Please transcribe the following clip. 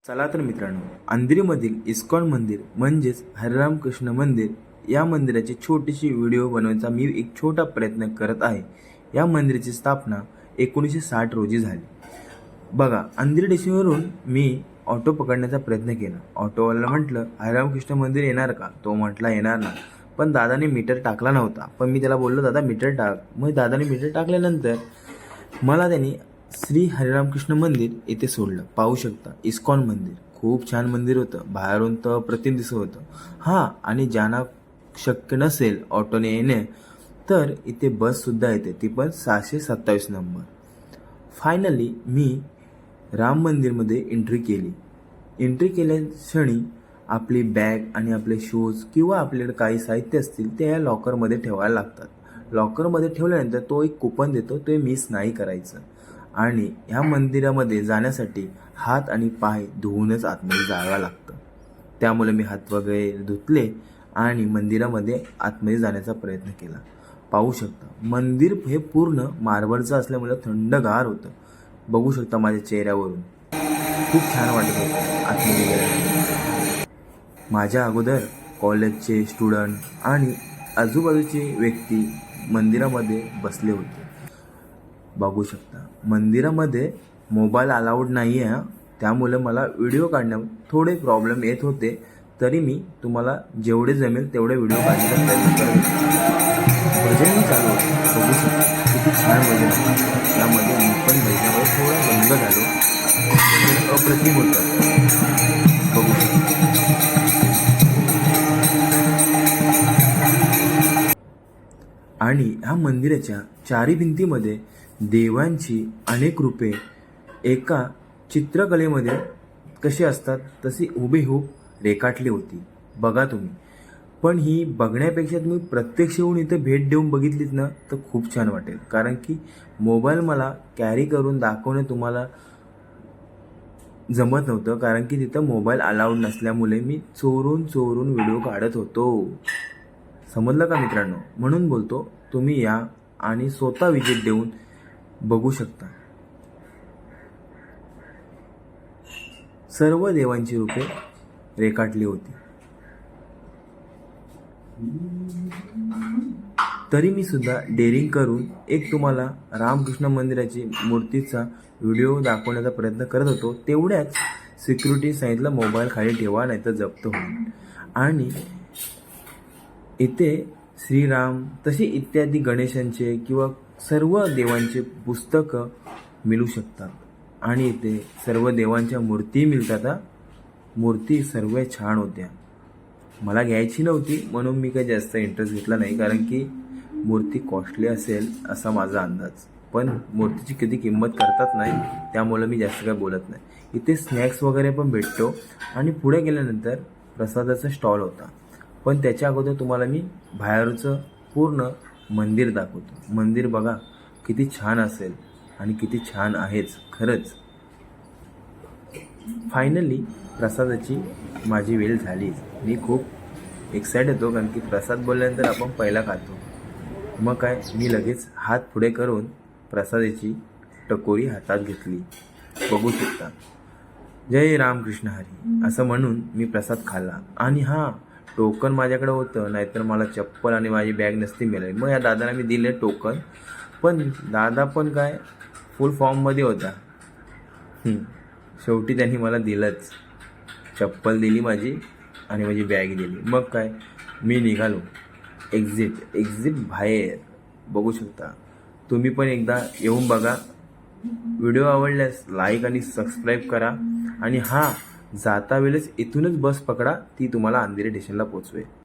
चला तर मित्रांनो, अंधेरीमधील इस्कॉन मंदिर म्हणजेच हरिरामकृष्ण मंदिर या मंदिराची छोटीशी व्हिडिओ बनवण्याचा मी एक छोटा प्रयत्न करत आहे. या मंदिराची स्थापना 1960 रोजी झाली. बघा, अंधेरी स्टेशनवरून मी ऑटो पकडण्याचा प्रयत्न केला. ऑटोवाल्याला म्हटलं, हरिरामकृष्ण मंदिर येणार का? तो म्हटला येणार ना, पण दादाने मीटर टाकला नव्हता. पण मी त्याला बोललो, दादा मीटर टाक. मग दादाने मीटर टाकल्यानंतर मला त्यांनी श्री हरिरामकृष्ण मंदिर येथे सोडलं. पाहू शकता, इस्कॉन मंदिर खूप छान मंदिर होतं. बाहेरून तर अप्रतिम दिसत होतं. हां, आणि ज्यांना शक्य नसेल ऑटोने येणे, तर इथे बससुद्धा येते, ती पण 627 नंबर. फायनली मी राम मंदिरमध्ये एंट्री केली. एंट्री केल्या क्षणी आपली बॅग आणि आपले शूज किंवा आपल्याकडे काही साहित्य असतील ते या लॉकरमध्ये ठेवायला लागतात. लॉकरमध्ये ठेवल्यानंतर तो एक कुपन देतो, ते मिस नाही करायचं. आणि ह्या मंदिरामध्ये जाण्यासाठी हात आणि पाय धुवूनच आतमध्ये जावं लागतं. त्यामुळे मी हात वगैरे धुतले आणि मंदिरामध्ये आतमध्ये जाण्याचा प्रयत्न केला. पाहू शकता, मंदिर हे पूर्ण मार्बलचं असल्यामुळे थंडगार होतं. बघू शकता माझ्या चेहऱ्यावरून खूप छान वाटत होतं आतमध्ये गेल्यानंतर. माझ्या अगोदर कॉलेजचे स्टुडंट आणि आजूबाजूचे व्यक्ती मंदिरामध्ये बसले होते. बघू शकता, मंदिरामध्ये मोबाईल अलाउड नाही आहे, त्यामुळे मला व्हिडिओ काढण्यात थोडे प्रॉब्लेम येत होते. तरी मी तुम्हाला जेवढे जमेल तेवढे व्हिडिओ काढण्याचा प्रयत्न करत होतो. भजनही चालू होतं. बघू शकता किती छान भजन आहे. त्यामध्ये मी पण भजनामध्ये थोडा रंग झालो. भजन अप्रतिम होतं. बघू शकता. आणि ह्या मंदिराच्या चारी भिंतीमध्ये देवांची अनेक रूपे एका चित्रकलेमध्ये कशी असतात तशी हुबेहूब रेखाटली होती. बघा तुम्ही. पण ही बघण्यापेक्षा तुम्ही प्रत्यक्ष येऊन इथे भेट देऊन बघितलीत ना, तर खूप छान वाटेल. कारण की मोबाईल मला कॅरी करून दाखवणं तुम्हाला जमत नव्हतं, कारण की तिथं मोबाईल अलाउड नसल्यामुळे मी चोरून व्हिडिओ काढत होतो. समजलं का मित्रांनो? म्हणून बोलतो, तुम्ही या आणि स्वतः विजिट देऊन बघू शकता. सर्व देवांची रूपे रेखाटली होती. तरी मी सुद्धा डेअरिंग करून एक तुम्हाला रामकृष्ण मंदिराची मूर्तीचा व्हिडिओ दाखवण्याचा प्रयत्न करत होतो. तेवढ्याच सिक्युरिटी सांगितलं, मोबाईल खाली ठेवा नाही तर जप्त होईल. आणि इथे श्रीराम तसे इत्यादी गणेशांचे किंवा सर्व देवांचे पुस्तकं मिळू शकतात. आणि इथे सर्व देवांच्या मूर्ती मिळतात. मूर्ती सर्व छान होत्या. मला घ्यायची नव्हती म्हणून मी काही जास्त इंटरेस्ट घेतला नाही, कारण की मूर्ती कॉस्टली असेल असा माझा अंदाज. पण मूर्तीची कधी किंमत करतात नाही, त्यामुळे मी जास्त काय बोलत नाही. इथे स्नॅक्स वगैरे पण भेटतो. आणि पुढे गेल्यानंतर प्रसादाचा स्टॉल होता. पण त्याच्या अगोदर तुम्हाला मी बाहेरचं पूर्ण मंदिर दाखवतो. मंदिर बघा किती छान असेल आणि किती छान आहेच खरंच. फायनली प्रसादाची माझी वेळ झाली. मी खूप एक्साइटेड होतो, कारण की प्रसाद बोलल्यानंतर आपण पहिला खातो. मग काय, मी लगेच हात पुढे करून प्रसादाची टकोरी हातात घेतली. बघू शकता, जय रामकृष्ण हरी असं म्हणून मी प्रसाद खाल्ला. आणि हां, टोकन माझ्याकडे होतं, नाहीतर मला चप्पल आणि माझी बॅग नसती मिळाली. मग या दादाला मी दिले टोकन. पण दादा पण काय फुल फॉर्ममध्ये होता. शेवटी त्यांनी मला दिलंच. चप्पल दिली माझी आणि माझी बॅग दिली. मग काय, मी निघालो. एक्झिट बाहेर. बघू शकता, तुम्ही पण एकदा येऊन बघा. व्हिडिओ आवडल्यास लाईक आणि सबस्क्राईब करा. आणि हां, जाता वेळेस इथूनच बस पकडा, ती तुम्हाला अंधेरी स्टेशनला पोचवेल.